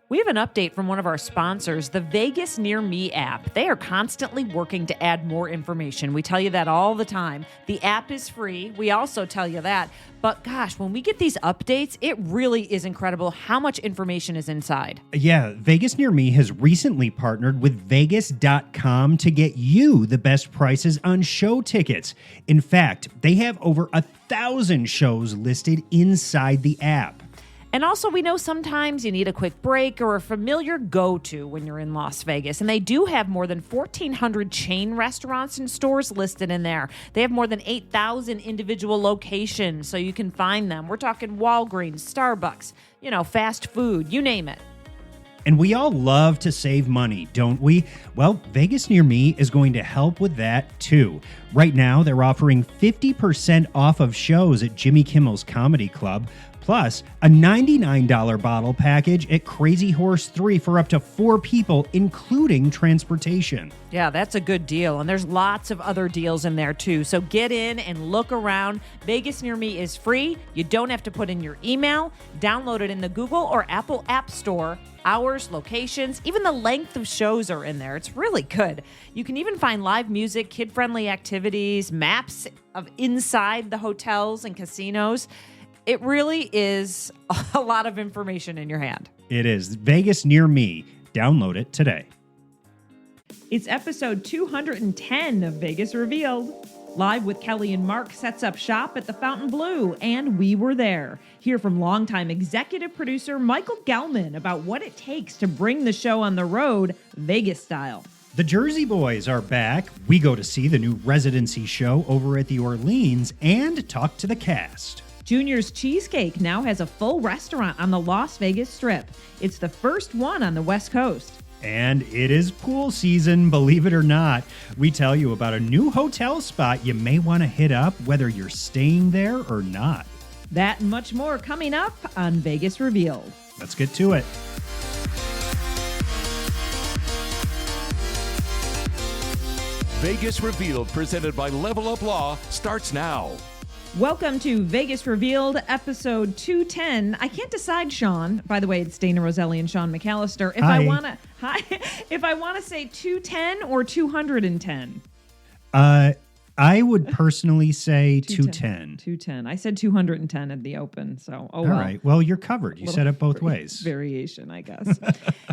We have an update from one of our sponsors, the VegasNearMe app. They are constantly working to add more information. We tell you that all the time. The app is free. We also tell you that. But gosh, when we get these updates, it really is incredible how much information is inside. Yeah, VegasNearMe has recently partnered with Vegas.com to get you the best prices on show tickets. In fact, they have over 1,000 shows listed inside the app. And also, we know sometimes you need a quick break or a familiar go-to when you're in Las Vegas. And they do have more than 1,400 chain restaurants and stores listed in there. They have more than 8,000 individual locations, so you can find them. We're talking Walgreens, Starbucks, fast food, you name it. And we all love to save money, don't we? Well, Vegas Near Me is going to help with that too. Right now, they're offering 50% off of shows at Jimmy Kimmel's Comedy Club, plus a $99 bottle package at Crazy Horse 3 for up to 4 people, including transportation. Yeah, that's a good deal. And there's lots of other deals in there too. So get in and look around. Vegas Near Me is free. You don't have to put in your email. Download it in the Google or Apple App Store. Hours, locations, even the length of shows are in there. It's really good. You can even find live music, kid-friendly activities, maps of inside the hotels and casinos. It really is a lot of information in your hand. It is. Vegas Near Me. Download it today. It's episode 210 of Vegas Revealed. Live with Kelly and Mark sets up shop at the Fontainebleau, and we were there. Hear from longtime executive producer Michael Gelman about what it takes to bring the show on the road, Vegas style. The Jersey Boys are back. We go to see the new residency show over at the Orleans and talk to the cast. Junior's Cheesecake now has a full restaurant on the Las Vegas Strip. It's the first one on the West Coast. And it is pool season, believe it or not. We tell you about a new hotel spot you may want to hit up, whether you're staying there or not. That and much more coming up on Vegas Revealed. Let's get to it. Vegas Revealed, presented by Level Up Law, starts now. Welcome to Vegas Revealed, episode 210. I can't decide, Sean. By the way, it's Dana Roselli and Sean McAllister. If Hi. If I want to say 210 or 210. I would personally say 210. 210. I said 210 at the open, so All right. Well, you're covered. You said it both ways. Variation, I guess.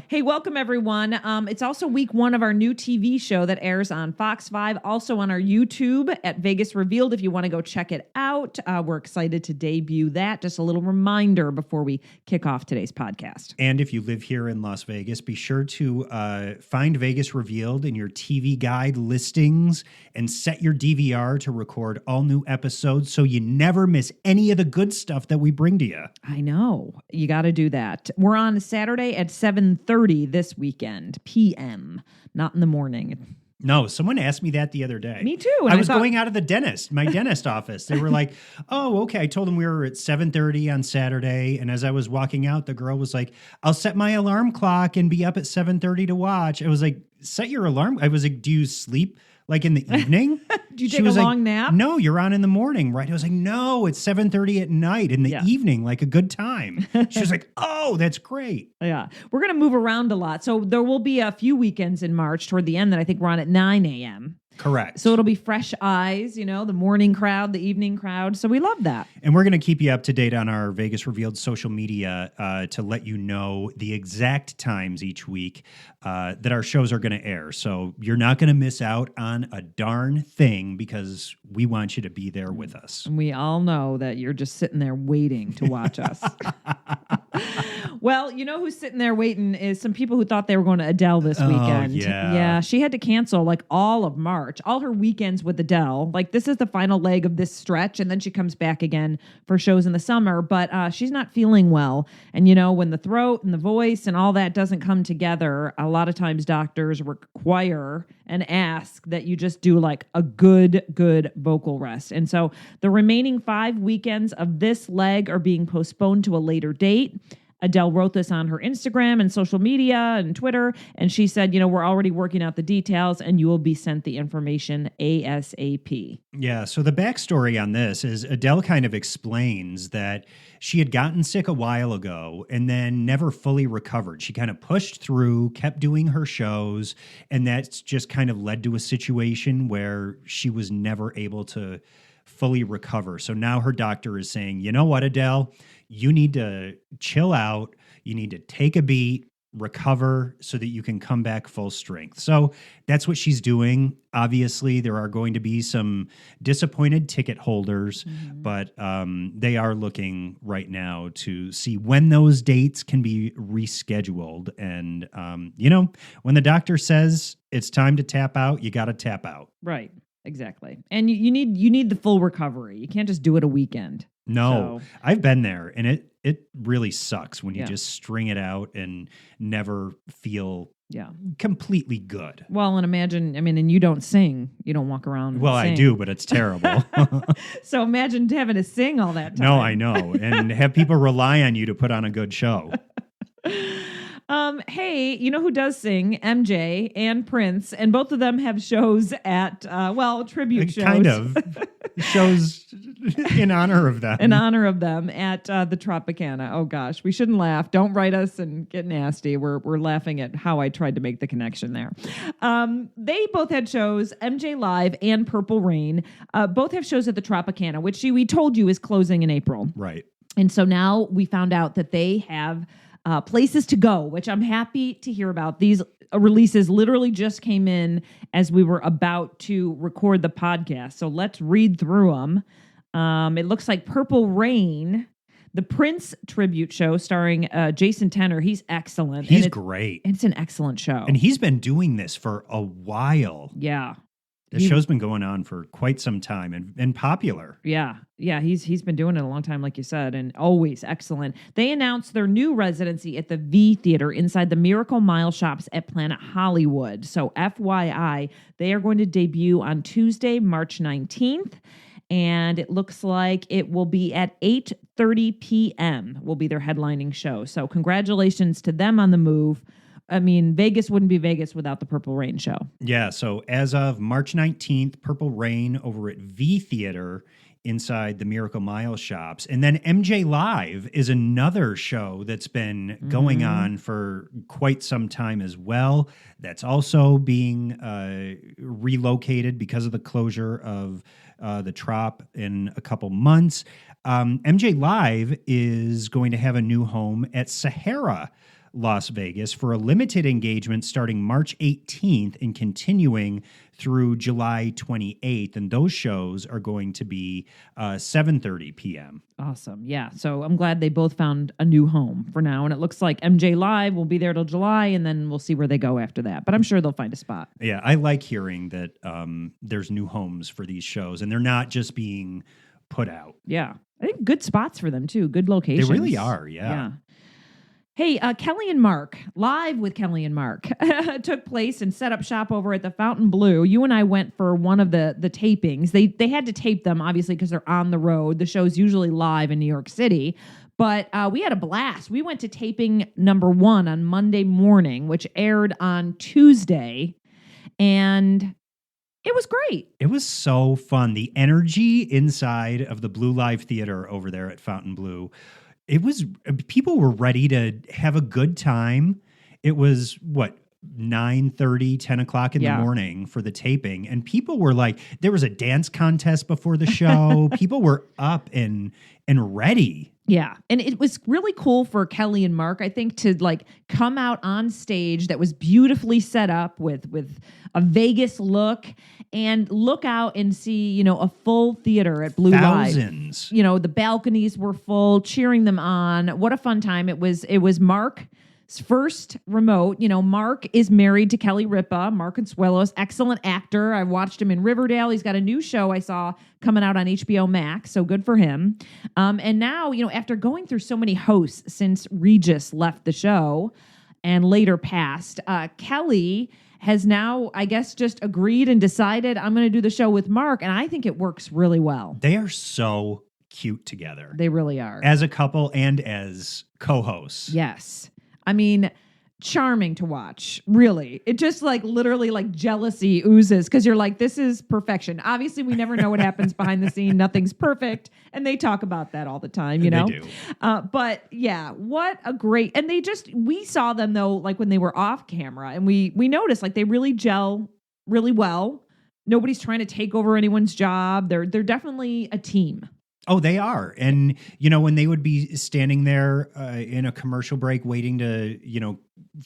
Hey, welcome, everyone. It's also week 1 of our new TV show that airs on Fox 5, also on our YouTube at Vegas Revealed if you want to go check it out. We're excited to debut that. Just a little reminder before we kick off today's podcast. And if you live here in Las Vegas, be sure to find Vegas Revealed in your TV guide listings and set your DVR to record all new episodes so you never miss any of the good stuff that we bring to you. I know. You got to do that. We're on Saturday at 7:30 this weekend, p.m., not in the morning. No, someone asked me that the other day. Me too. I was going out of my dentist office. They were like, oh, okay. I told them we were at 7:30 on Saturday. And as I was walking out, the girl was like, I'll set my alarm clock and be up at 7:30 to watch. I was like, set your alarm. I was like, do you sleep like in the evening? Do you take a long nap? No, you're on in the morning, right? I was like, no, it's 7:30 at night in the evening, like a good time. She was like, oh, that's great. Yeah. We're going to move around a lot. So there will be a few weekends in March toward the end that I think we're on at 9 a.m. Correct. So it'll be fresh eyes, the morning crowd, the evening crowd. So we love that. And we're going to keep you up to date on our Vegas Revealed social media to let you know the exact times each week that our shows are going to air. So you're not going to miss out on a darn thing because we want you to be there with us. And we all know that you're just sitting there waiting to watch us. Well, you know who's sitting there waiting is some people who thought they were going to Adele this weekend. Yeah, she had to cancel like all of March, all her weekends with Adele. Like this is the final leg of this stretch, and then she comes back again for shows in the summer. But she's not feeling well. And when the throat and the voice and all that doesn't come together, a lot of times doctors require and ask that you just do like a good vocal rest. And so the remaining 5 weekends of this leg are being postponed to a later date. Adele wrote this on her Instagram and social media and Twitter, and she said, we're already working out the details, and you will be sent the information ASAP. Yeah, so the backstory on this is Adele kind of explains that she had gotten sick a while ago and then never fully recovered. She kind of pushed through, kept doing her shows, and that's just kind of led to a situation where she was never able to fully recover. So now her doctor is saying, you know what, Adele, you need to chill out. You need to take a beat, recover so that you can come back full strength. So that's what she's doing. Obviously, there are going to be some disappointed ticket holders, but they are looking right now to see when those dates can be rescheduled. And, when the doctor says it's time to tap out, you got to tap out. Right. Exactly. And you need the full recovery. You can't just do it a weekend. No, So, I've been there, and it really sucks when you just string it out and never feel completely good. Well, and imagine, and you don't sing. You don't walk around. Well, and I sing. do, but it's terrible. So imagine having to sing all that time. No, I know. And have people rely on you to put on a good show. Hey, you know who does sing? MJ and Prince, and both of them have shows at, tribute shows. Kind of. Shows in honor of them. In honor of them at the Tropicana. Oh, gosh. We shouldn't laugh. Don't write us and get nasty. We're laughing at how I tried to make the connection there. They both had shows, MJ Live and Purple Rain. Both have shows at the Tropicana, which we told you is closing in April. Right. And so now we found out that they have places to go, which I'm happy to hear about. These releases literally just came in as we were about to record the podcast. So let's read through them. It looks like Purple Rain, the Prince tribute show starring Jason Tenor. He's excellent. He's great. It's an excellent show. And he's been doing this for a while. Yeah. The show's been going on for quite some time and popular. Yeah. He's been doing it a long time, like you said, and always excellent. They announced their new residency at the V Theater inside the Miracle Mile Shops at Planet Hollywood. So FYI, they are going to debut on Tuesday, March 19th. And it looks like it will be at 8:30 p.m. will be their headlining show. So congratulations to them on the move. Vegas wouldn't be Vegas without the Purple Rain show. Yeah, so as of March 19th, Purple Rain over at V Theater inside the Miracle Mile Shops. And then MJ Live is another show that's been going on for quite some time as well. That's also being relocated because of the closure of the Trop in a couple months. MJ Live is going to have a new home at Sahara, Las Vegas, for a limited engagement starting March 18th and continuing through July 28th. And those shows are going to be 7:30 p.m. Awesome. Yeah. So I'm glad they both found a new home for now. And it looks like MJ Live will be there till July, and then we'll see where they go after that. But I'm sure they'll find a spot. Yeah, I like hearing that there's new homes for these shows, and they're not just being put out. Yeah. I think good spots for them, too. Good locations. They really are, yeah. Hey, Kelly and Mark, live with Kelly and Mark, took place and set up shop over at the Fontainebleau. You and I went for one of the tapings. They had to tape them, obviously, because they're on the road. The show's usually live in New York City. But we had a blast. We went to taping number 1 on Monday morning, which aired on Tuesday. And it was great. It was so fun. The energy inside of the Blue Live Theater over there at Fontainebleau, people were ready to have a good time. It was 9:30, 10 o'clock in the morning for the taping. And people were like, there was a dance contest before the show. People were up and ready. Yeah. And it was really cool for Kelly and Mark, I think, to come out on stage that was beautifully set up with a Vegas look and look out and see, a full theater at Blue Live. Thousands. The balconies were full, cheering them on. What a fun time. It was Mark's first remote. Mark is married to Kelly Ripa, Mark Consuelos, excellent actor. I watched him in Riverdale. He's got a new show I saw coming out on HBO Max, so good for him. And now, after going through so many hosts since Regis left the show and later passed, Kelly has now, I guess, just agreed and decided I'm going to do the show with Mark, and I think it works really well. They are so cute together. They really are. As a couple and as co-hosts. Yes. I mean, charming to watch, really. It just like literally like jealousy oozes because you're like, this is perfection. Obviously, we never know what happens behind the scene. Nothing's perfect. And they talk about that all the time, you know? They do. But yeah, what a great, and we saw them though, like when they were off camera and we noticed like they really gel really well. Nobody's trying to take over anyone's job. They're definitely a team. Oh, they are. And, when they would be standing there in a commercial break waiting to,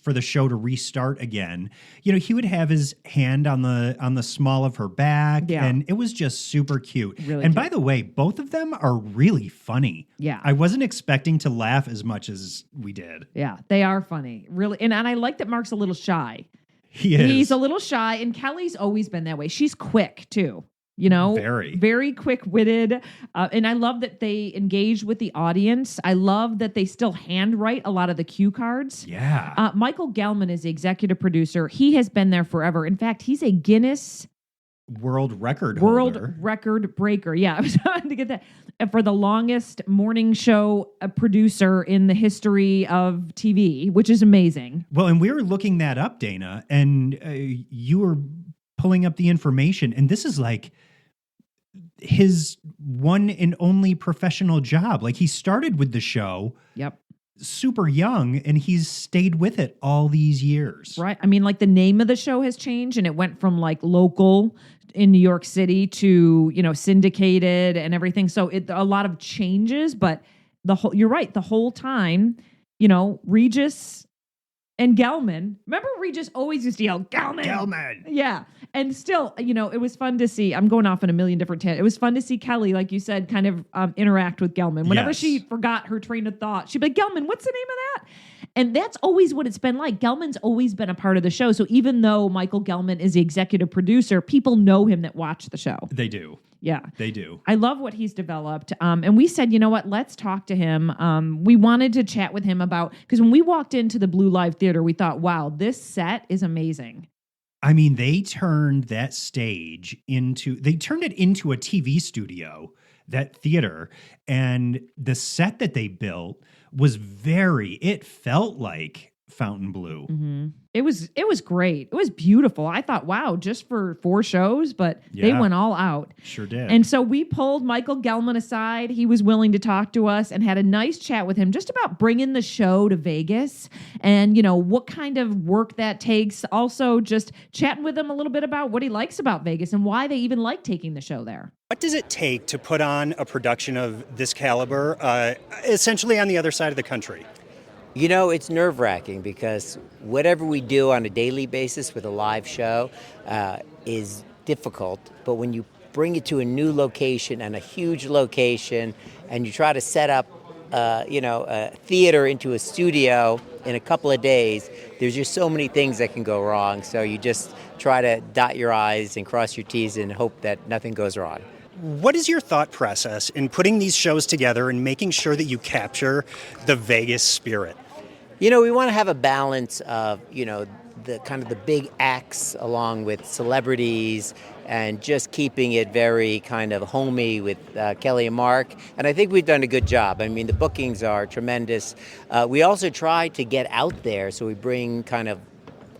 for the show to restart again, he would have his hand on the small of her back. Yeah. And it was just super cute. Really and cute. by the way, both of them are really funny. Yeah. I wasn't expecting to laugh as much as we did. Yeah, they are funny. Really. And I like that Mark's a little shy. He is. He's a little shy, and Kelly's always been that way. She's quick, too. Very quick-witted. And I love that they engage with the audience. I love that they still handwrite a lot of the cue cards. Yeah. Michael Gelman is the executive producer. He has been there forever. In fact, he's a Guinness World record holder. breaker. Yeah, I was trying to get that. For the longest morning show producer in the history of TV, which is amazing. Well, and we were looking that up, Dana, and you were pulling up the information, and this is like his one and only professional job. Like he started with the show. Yep. Super young, and he's stayed with it all these years. Right. I mean, like the name of the show has changed, and it went from like local in New York City to, syndicated and everything. So a lot of changes, but you're right. The whole time, Regis and Gelman. Remember Regis always used to yell, Gelman. Gelman. Yeah. And still, it was fun to see. I'm going off on a million different tangents. It was fun to see Kelly, like you said, kind of interact with Gelman. Whenever she forgot her train of thought, she'd be like, Gelman, what's the name of that? And that's always what it's been like. Gelman's always been a part of the show. So even though Michael Gelman is the executive producer, people know him that watch the show. They do. Yeah. They do. I love what he's developed. And we said, you know what, let's talk to him. We wanted to chat with him because when we walked into the Blue Live Theater, we thought, wow, this set is amazing. I mean, they turned that stage they turned it into a TV studio, that theater. And the set that they built was it felt like Fontainebleau. Mm-hmm. It was great. It was beautiful. I thought, wow, just for 4 shows, but they went all out. Sure did. And so we pulled Michael Gelman aside. He was willing to talk to us and had a nice chat with him just about bringing the show to Vegas and, what kind of work that takes. Also just chatting with him a little bit about what he likes about Vegas and why they even like taking the show there. What does it take to put on a production of this caliber, essentially on the other side of the country? It's nerve-wracking because whatever we do on a daily basis with a live show is difficult. But when you bring it to a new location and a huge location and you try to set up, a theater into a studio in a couple of days, there's just so many things that can go wrong. So you just try to dot your I's and cross your T's and hope that nothing goes wrong. What is your thought process in putting these shows together and making sure that you capture the Vegas spirit? We want to have a balance of, the kind of the big acts along with celebrities and just keeping it very kind of homey with Kelly and Mark. And I think we've done a good job. I mean, the bookings are tremendous. We also try to get out there, so we bring kind of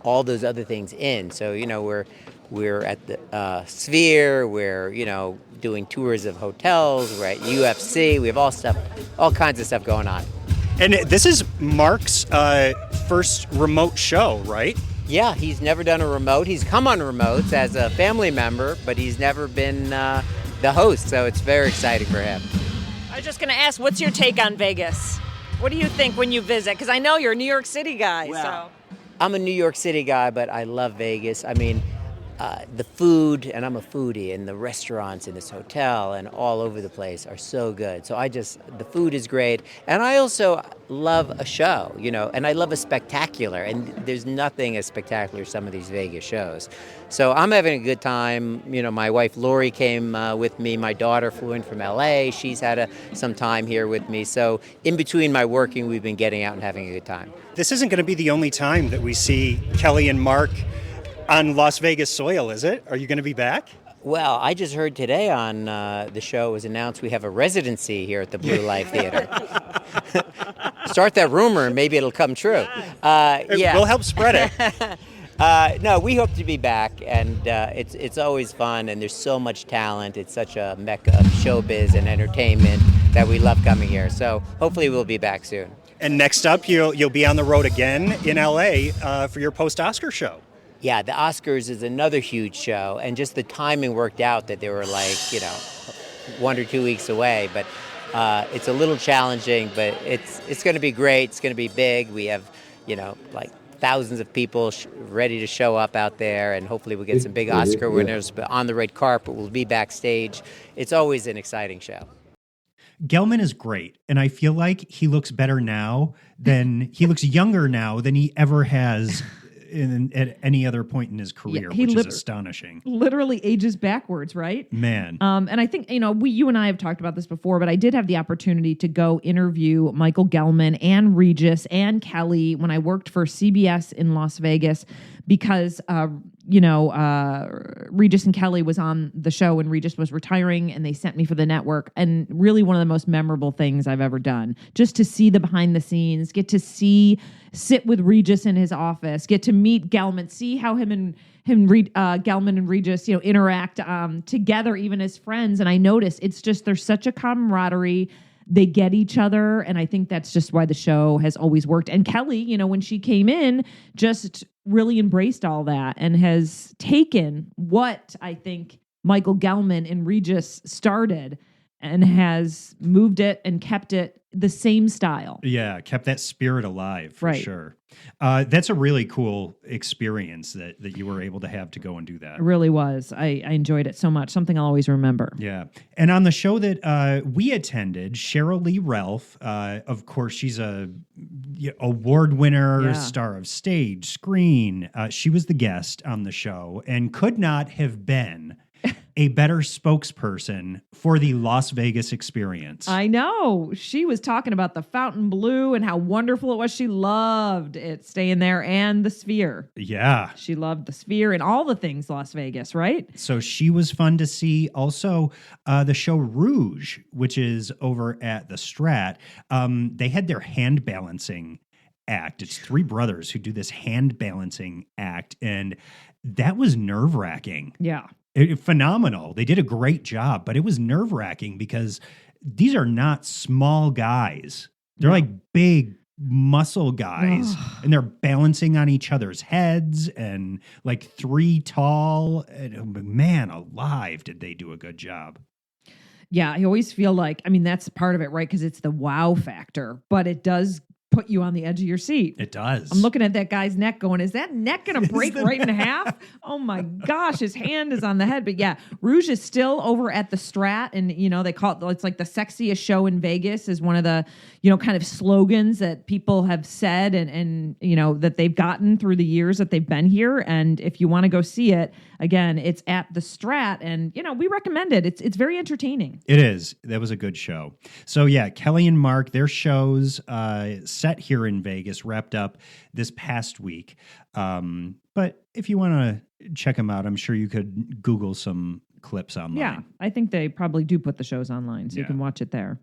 all those other things in. So, we're at the Sphere, we're, doing tours of hotels, we're at UFC, we have all kinds of stuff going on. And this is Mark's first remote show, right? Yeah, he's never done a remote. He's come on remotes as a family member, but he's never been the host, so it's very exciting for him. I was just going to ask, what's your take on Vegas? What do you think when you visit? Because I know you're a New York City guy. Well, I'm a New York City guy, but I love Vegas. I mean, the food, and I'm a foodie, and the restaurants in this hotel and all over the place are so good. So the food is great. And I also love a show, and I love a spectacular. And there's nothing as spectacular as some of these Vegas shows. So I'm having a good time. My wife Lori came with me. My daughter flew in from LA. She's had some time here with me. So in between my working, we've been getting out and having a good time. This isn't going to be the only time that we see Kelly and Mark on Las Vegas soil, is it? Are you going to be back? Well, I just heard today on the show it was announced we have a residency here at the Blue Light Theater. Start that rumor and maybe it'll come true. Yeah. We'll help spread it. No, we hope to be back, and it's always fun, and there's so much talent. It's such a mecca of showbiz and entertainment that we love coming here. So hopefully we'll be back soon. And next up, you'll be on the road again in LA for your post-Oscar show. Yeah, the Oscars is another huge show, and just the timing worked out that they were 1 or 2 weeks away. But it's a little challenging, but it's going to be great. It's going to be big. We have, thousands of people ready to show up out there, and hopefully we'll get some big Oscar winners on the red carpet. We'll be backstage. It's always an exciting show. Gelman is great, and I feel like he looks better now he looks younger now than he ever has at any other point in his career, which is astonishing. Literally ages backwards, right? Man. And I think, you and I have talked about this before, but I did have the opportunity to go interview Michael Gelman and Regis and Kelly when I worked for CBS in Las Vegas because, Regis and Kelly was on the show and Regis was retiring and they sent me for the network. And really one of the most memorable things I've ever done, just to see the behind the scenes, sit with Regis in his office, get to meet Gelman, see how Gelman and Regis, interact together, even as friends. And I noticed there's such a camaraderie. They get each other. And I think that's just why the show has always worked. And Kelly, when she came in, just really embraced all that and has taken what I think Michael Gelman and Regis started and has moved it and kept it the same style. Yeah, kept that spirit alive for sure. That's a really cool experience that you were able to have to go and do that. It really was. I enjoyed it so much. Something I'll always remember. Yeah. And on the show that we attended, Cheryl Lee Ralph, of course, she's a award winner, star of stage, screen. She was the guest on the show and could not have been a better spokesperson for the Las Vegas experience. I know. She was talking about the Fontainebleau and how wonderful it was. She loved it staying there and the Sphere. Yeah. She loved the Sphere and all the things Las Vegas, right? So she was fun to see. Also, the show Rouge, which is over at the Strat, they had their hand balancing act. It's three brothers who do this hand balancing act, and that was nerve-wracking. Yeah. Phenomenal. They did a great job, but it was nerve-wracking because these are not small guys. They're like big muscle guys, and they're balancing on each other's heads and like 3 tall. And, man alive, did they do a good job. Yeah, I always feel like, that's part of it, right? Because it's the wow factor, but it does put you on the edge of your seat. It does. I'm looking at that guy's neck going, is that neck going to break right in half? Oh my gosh, his hand is on the head. But yeah, Rouge is still over at the Strat, and they call it's like the sexiest show in Vegas is one of the, kind of slogans that people have said and that they've gotten through the years that they've been here. And if you want to go see it, again, it's at the Strat, and we recommend it. It's very entertaining. It is. That was a good show. So yeah, Kelly and Mark, their shows set here in Vegas wrapped up this past week. But if you want to check them out, I'm sure you could Google some clips online. Yeah, I think they probably do put the shows online, so you can watch it there.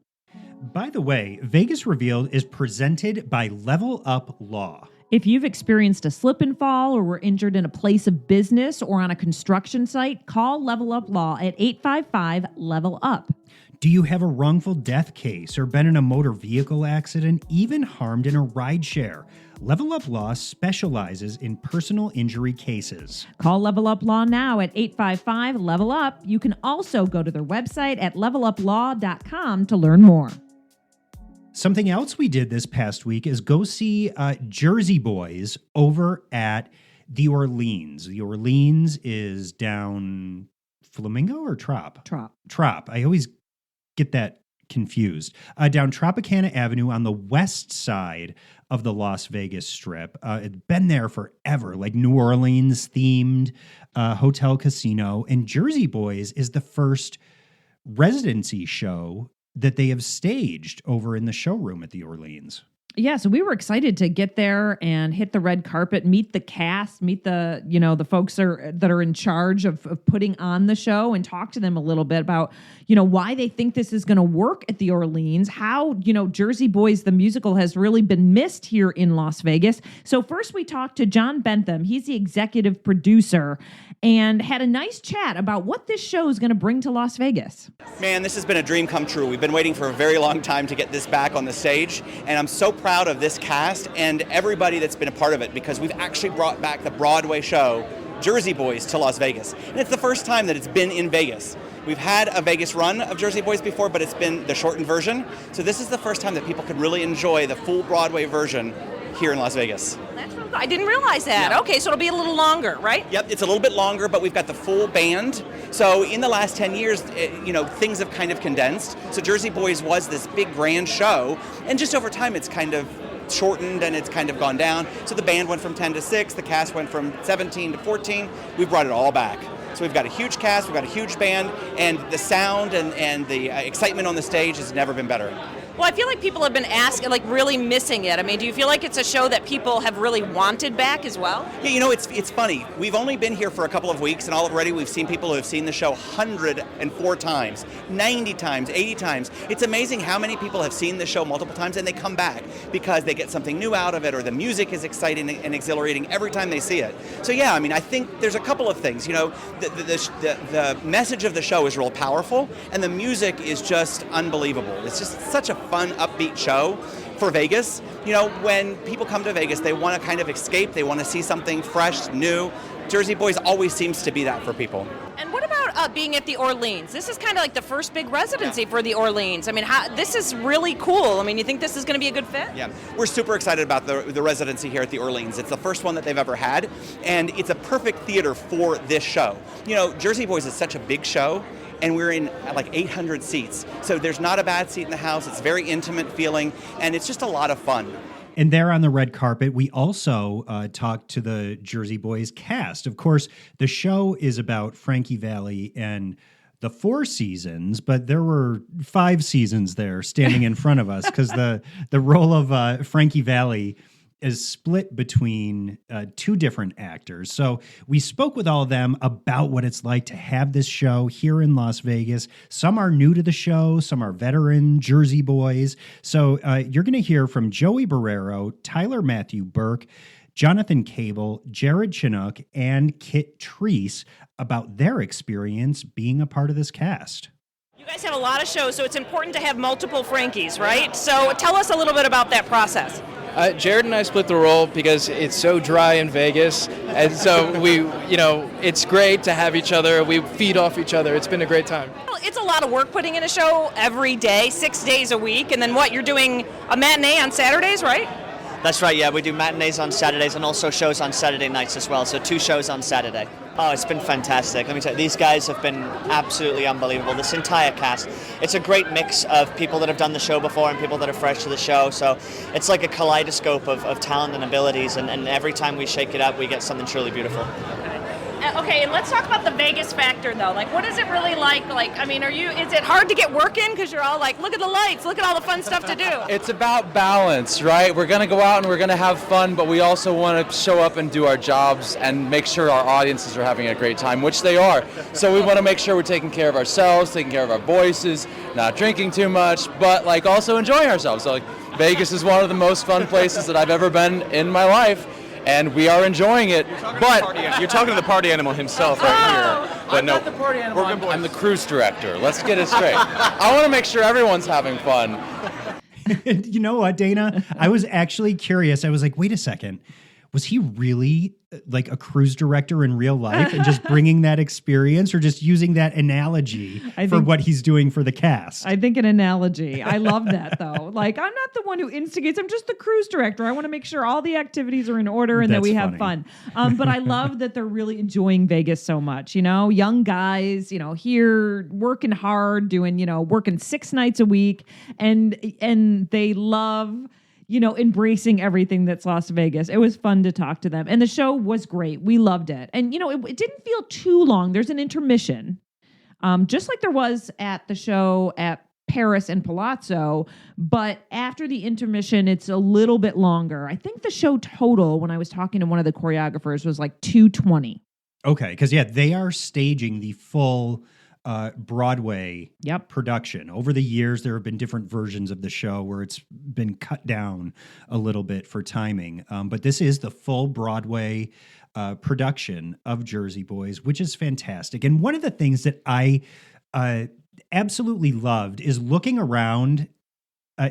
By the way, Vegas Revealed is presented by Level Up Law. If you've experienced a slip and fall or were injured in a place of business or on a construction site, call Level Up Law at 855-LEVEL-UP. Do you have a wrongful death case or been in a motor vehicle accident, even harmed in a rideshare? Level Up Law specializes in personal injury cases. Call Level Up Law now at 855-LEVEL-UP. You can also go to their website at leveluplaw.com to learn more. Something else we did this past week is go see Jersey Boys over at the Orleans. The Orleans is down Flamingo or Trop? Trop. I always get that confused. Down Tropicana Avenue on the west side of the Las Vegas Strip. It's been there forever, like New Orleans themed hotel casino. And Jersey Boys is the first residency show that they have staged over in the showroom at the Orleans. Yeah, so we were excited to get there and hit the red carpet, meet the cast, meet the folks that are in charge of putting on the show, and talk to them a little bit about why they think this is going to work at the Orleans, how Jersey Boys the musical has really been missed here in Las Vegas. So first we talked to John Bentham. He's the executive producer, and had a nice chat about what this show is going to bring to Las Vegas. Man, this has been a dream come true. We've been waiting for a very long time to get this back on the stage, and I'm so proud of this cast and everybody that's been a part of it, because we've actually brought back the Broadway show Jersey Boys to Las Vegas. And it's the first time that it's been in Vegas. We've had a Vegas run of Jersey Boys before, but it's been the shortened version. So this is the first time that people could really enjoy the full Broadway version here in Las Vegas. I didn't realize that. Yeah. Okay, so it'll be a little longer, right? Yep, it's a little bit longer, but we've got the full band. So in the last 10 years, things have kind of condensed. So Jersey Boys was this big grand show, and just over time it's kind of shortened and it's kind of gone down. So the band went from 10 to 6, the cast went from 17 to 14. We brought it all back. So we've got a huge cast, we've got a huge band, and the sound and the excitement on the stage has never been better. Well, I feel like people have been asking, really missing it. I mean, do you feel like it's a show that people have really wanted back as well? Yeah, it's funny. We've only been here for a couple of weeks, and already we've seen people who have seen the show 104 times, 90 times, 80 times. It's amazing how many people have seen the show multiple times, and they come back because they get something new out of it, or the music is exciting and exhilarating every time they see it. So yeah, I mean, I think there's a couple of things. The message of the show is real powerful, and the music is just unbelievable. It's just such a fun, upbeat show for Vegas. When people come to Vegas, they want to kind of escape. They want to see something fresh, new. Jersey Boys always seems to be that for people. And what about being at the Orleans? This is kind of like the first big residency for the Orleans. I mean, this is really cool. I mean, you think this is going to be a good fit? Yeah, we're super excited about the residency here at the Orleans. It's the first one that they've ever had, and it's a perfect theater for this show. Jersey Boys is such a big show, and we're in like 800 seats. So there's not a bad seat in the house. It's very intimate feeling, and it's just a lot of fun. And there on the red carpet, we also talked to the Jersey Boys cast. Of course, the show is about Frankie Valli and the 4 seasons, but there were 5 seasons there standing in front of us, because the role of Frankie Valli is split between 2 different actors. So we spoke with all of them about what it's like to have this show here in Las Vegas. Some are new to the show, some are veteran Jersey Boys. So you're going to hear from Joey Barrero, Tyler Matthew Burke, Jonathan Cable, Jared Chinook, and Kit Treese about their experience being a part of this cast. You guys have a lot of shows, so it's important to have multiple Frankies, right? So tell us a little bit about that process. Jared and I split the role because it's so dry in Vegas, and so it's great to have each other. We feed off each other. It's been a great time. Well, it's a lot of work putting in a show every day, 6 days a week, and then you're doing a matinee on Saturdays, right? That's right, yeah. We do matinees on Saturdays and also shows on Saturday nights as well, so 2 shows on Saturday. Oh, it's been fantastic. Let me tell you, these guys have been absolutely unbelievable. This entire cast. It's a great mix of people that have done the show before and people that are fresh to the show. So it's like a kaleidoscope of talent and abilities, and every time we shake it up, we get something truly beautiful. Okay, and let's talk about the Vegas factor, though. What is it really like? Is it hard to get work in because you're all like, look at the lights, look at all the fun stuff to do? It's about balance, right? We're going to go out and we're going to have fun, but we also want to show up and do our jobs and make sure our audiences are having a great time, which they are. So we want to make sure we're taking care of ourselves, taking care of our voices, not drinking too much, but also enjoying ourselves. So Vegas is one of the most fun places that I've ever been in my life, and we are enjoying it. But you're talking to the party animal himself right here. But I'm not the party animal. I'm the cruise director. Let's get it straight. I want to make sure everyone's having fun. You know what, Dana? I was actually curious. I was like, wait a second. Was he really like a cruise director in real life and just bringing that experience, or just using that analogy for what he's doing for the cast? I think an analogy. I love that, though. I'm not the one who instigates. I'm just the cruise director. I want to make sure all the activities are in order and that we have fun. But I love that they're really enjoying Vegas so much. Young guys, here working hard, doing, working 6 nights a week, and they love embracing everything that's Las Vegas. It was fun to talk to them. And the show was great. We loved it. And, it didn't feel too long. There's an intermission, just like there was at the show at Paris and Palazzo, but after the intermission, it's a little bit longer. I think the show total, when I was talking to one of the choreographers, was like 220. Okay, because they are staging the full Broadway production. Over the years, there have been different versions of the show where it's been cut down a little bit for timing. But this is the full Broadway production of Jersey Boys, which is fantastic. And one of the things that I absolutely loved is looking around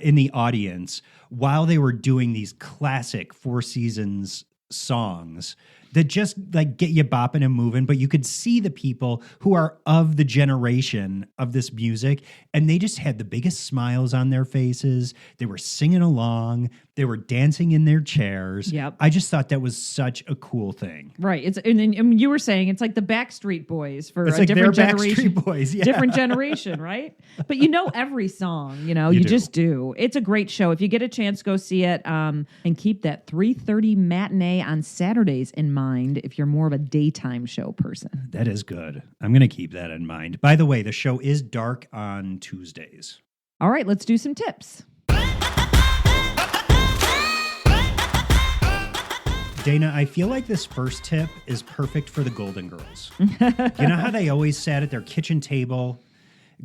in the audience while they were doing these classic Four Seasons songs that just like get you bopping and moving, but you could see the people who are of the generation of this music, and they just had the biggest smiles on their faces. They were singing along. They were dancing in their chairs. Yep. I just thought that was such a cool thing. Right. And you were saying it's like the Backstreet Boys for It's a like different their generation. Backstreet Boys, yeah. Different generation, right? But you know every song, you You do. just do. It's a great show. If you get a chance, go see it. And keep that 3:30 matinee on Saturdays in mind if you're more of a daytime show person. That is good. I'm going to keep that in mind. By the way, the show is dark on Tuesdays. All right, let's do some tips. Dana, I feel like this first tip is perfect for the Golden Girls. You know how they always sat at their kitchen table,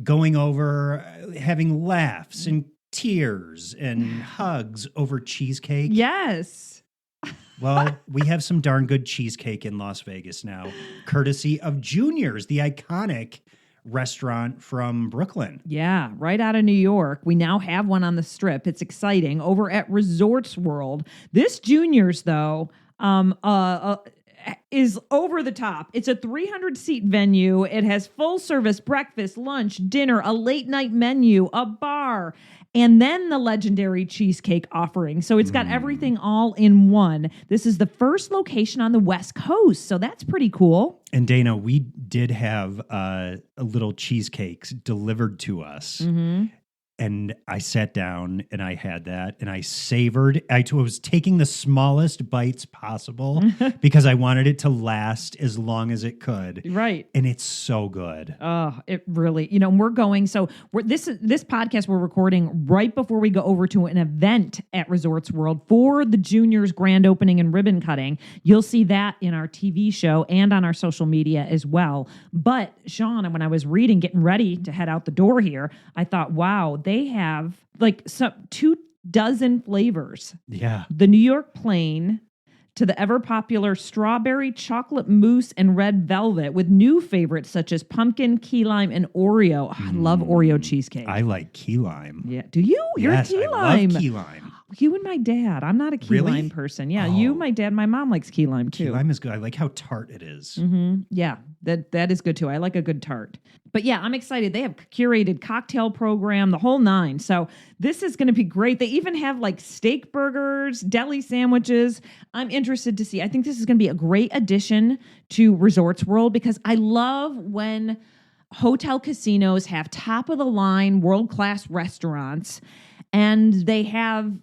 going over, having laughs and tears and hugs over cheesecake? Yes. Well, we have some darn good cheesecake in Las Vegas now, courtesy of Junior's, the iconic restaurant from Brooklyn. Yeah, right out of New York. We now have one on the Strip. It's exciting. Over at Resorts World. This Junior's, though, is over the top. It's a 300-seat venue. It has full-service breakfast, lunch, dinner, a late-night menu, a bar, and then the legendary cheesecake offering. So it's got everything all in one. This is the first location on the West Coast, so that's pretty cool. And Dana, we did have a little cheesecakes delivered to us. Mm-hmm. And I sat down and I had that and I savored. I was taking the smallest bites possible because I wanted it to last as long as it could. Right. And it's so good. Oh, it really, we're going. So this podcast we're recording right before we go over to an event at Resorts World for the Juniors grand opening and ribbon cutting. You'll see that in our TV show and on our social media as well. But Sean, when I was getting ready to head out the door here, I thought, wow, they have like 24 flavors. Yeah. The New York plain to the ever popular strawberry, chocolate mousse, and red velvet with new favorites such as pumpkin, key lime, and Oreo. I love Oreo cheesecake. I like key lime. Yeah. Do you? You're Yes, a key I lime. love key lime. You and my dad. I'm not a key Really? lime person. Yeah. Oh. You, my dad, my mom likes key lime too. Key lime is good. I like how tart it is. Mm-hmm. Yeah, that is good too. I like a good tart. But yeah, I'm excited. They have curated cocktail program, the whole nine. So this is going to be great. They even have like steak burgers, deli sandwiches. I'm interested to see. I think this is going to be a great addition to Resorts World because I love when hotel casinos have top of the line, world-class restaurants. And they have,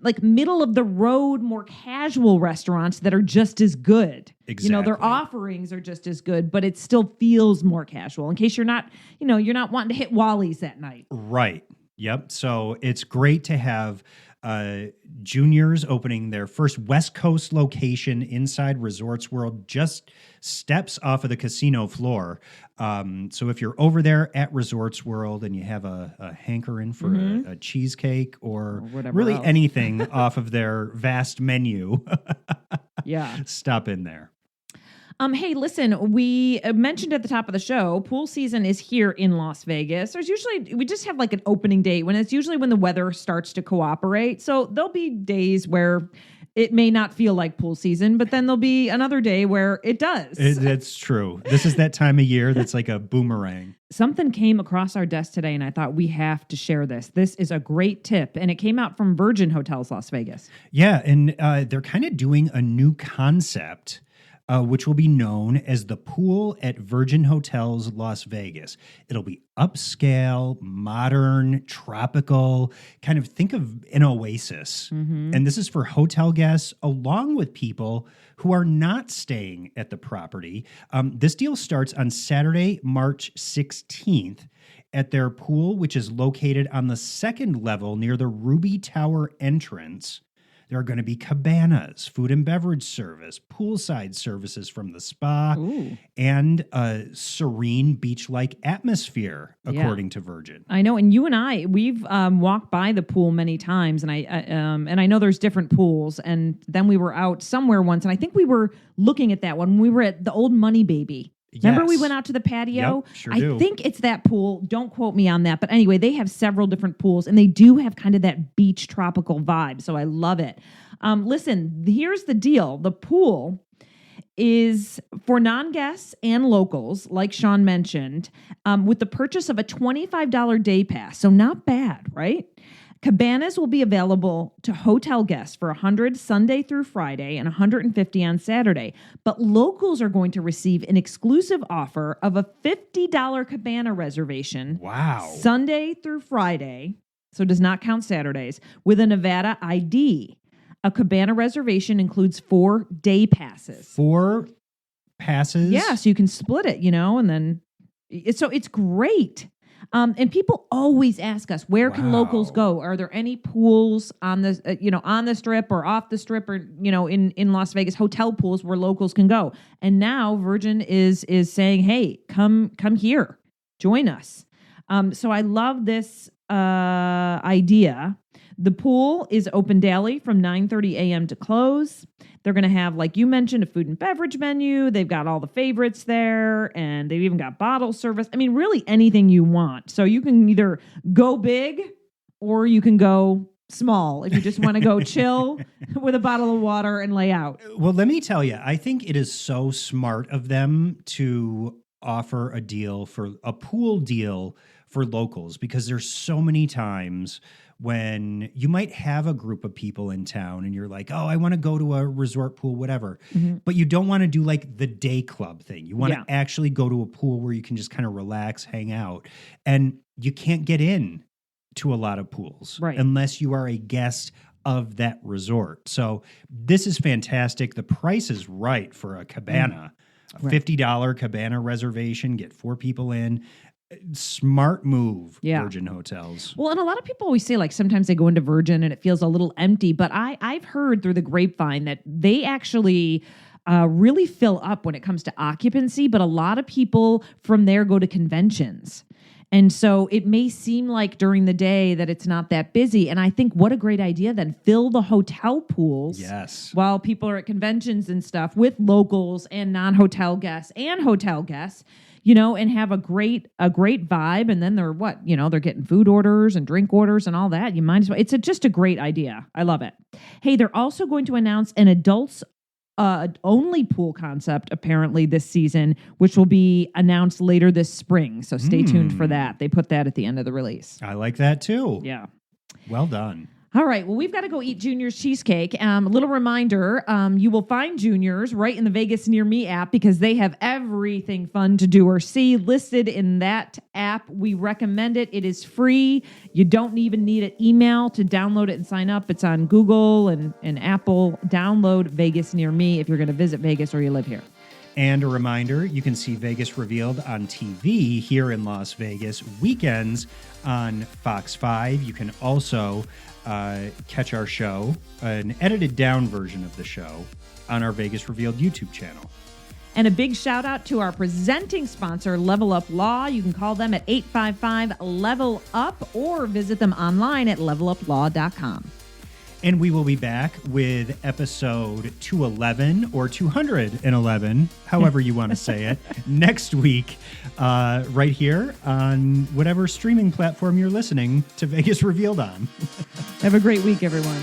like middle of the road, more casual restaurants that are just as good. Exactly. Their offerings are just as good, but it still feels more casual in case you're not wanting to hit Wally's that night. Right. Yep. So it's great to have Juniors opening their first West Coast location inside Resorts World, just steps off of the casino floor. So if you're over there at Resorts World and you have a hankering for a cheesecake or whatever really else. anything off of their vast menu, Yeah. stop in there. Hey, listen, we mentioned at the top of the show, pool season is here in Las Vegas. We just have like an opening date when it's usually when the weather starts to cooperate. So there'll be days where it may not feel like pool season, but then there'll be another day where it does. That's true. This is that time of year that's like a boomerang. Something came across our desk today, and I thought we have to share this. This is a great tip, and it came out from Virgin Hotels Las Vegas. Yeah, and they're kind of doing a new concept, which will be known as the Pool at Virgin Hotels Las Vegas. It'll be upscale, modern, tropical, kind of think of an oasis. Mm-hmm. And this is for hotel guests along with people who are not staying at the property. This deal starts on Saturday, March 16th. At their pool, which is located on the second level near the Ruby Tower entrance, there are going to be cabanas, food and beverage service, poolside services from the spa, and a serene beach-like atmosphere, according to Virgin. I know, and you and I, we've walked by the pool many times, and I know there's different pools. And then we were out somewhere once, and I think we were looking at that one. We were at the old Money Baby. Remember we went out to the patio? Yep, sure do. I think it's that pool. Don't quote me on that. But anyway, they have several different pools, and they do have kind of that beach tropical vibe. So I love it. Listen, here's the deal. The pool is for non-guests and locals, like Sean mentioned, with the purchase of a $25 day pass. So not bad, right? Cabanas will be available to hotel guests for $100 Sunday through Friday and $150 on Saturday. But locals are going to receive an exclusive offer of a $50 cabana reservation. Wow. Sunday through Friday, so does not count Saturdays, with a Nevada ID. A cabana reservation includes 4 day passes. 4 passes? Yeah, so you can split it, and then it's great. And people always ask us, where can locals go? Are there any pools on the, on the strip or off the strip or, in Las Vegas, hotel pools where locals can go? And now Virgin is saying, hey, come here, join us. So I love this idea. The pool is open daily from 9:30 a.m. to close. They're going to have, like you mentioned, a food and beverage menu. They've got all the favorites there, and they've even got bottle service. I mean, really anything you want. So you can either go big or you can go small if you just want to go chill with a bottle of water and lay out. Well, let me tell you, I think it is so smart of them to offer a pool deal for locals, because there's so many times when you might have a group of people in town and you're like, oh, I want to go to a resort pool, whatever. Mm-hmm. But you don't want to do like the day club thing. You want to actually go to a pool where you can just kind of relax, hang out. And you can't get in to a lot of pools unless you are a guest of that resort. So this is fantastic. The price is right for a cabana. A $50 cabana reservation, get 4 people in. Smart move, Virgin Hotels. Well, and a lot of people always say, like, sometimes they go into Virgin and it feels a little empty, but I've heard through the grapevine that they actually really fill up when it comes to occupancy, but a lot of people from there go to conventions. And so it may seem like during the day that it's not that busy. And I think what a great idea then. Fill the hotel pools while people are at conventions and stuff with locals and non-hotel guests and hotel guests, and have a great vibe. And then they're getting food orders and drink orders and all that. You might as well. It's just a great idea. I love it. Hey, they're also going to announce an adults only pool concept apparently this season, which will be announced later this spring. So stay tuned for that. They put that at the end of the release. I like that too. Yeah. Well done. All right. Well, we've got to go eat Junior's cheesecake. A little reminder, you will find Junior's right in the VegasNearMe app because they have everything fun to do or see listed in that app. We recommend it. It is free. You don't even need an email to download it and sign up. It's on Google and Apple. Download VegasNearMe if you're going to visit Vegas or you live here. And a reminder, you can see Vegas Revealed on TV here in Las Vegas weekends on Fox 5. You can also catch our show, an edited down version of the show, on our Vegas Revealed YouTube channel. And a big shout out to our presenting sponsor, Level Up Law. You can call them at 855-LEVEL-UP or visit them online at leveluplaw.com. And we will be back with episode 211 or 211, however you want to say it, next week, right here on whatever streaming platform you're listening to Vegas Revealed on. Have a great week, everyone.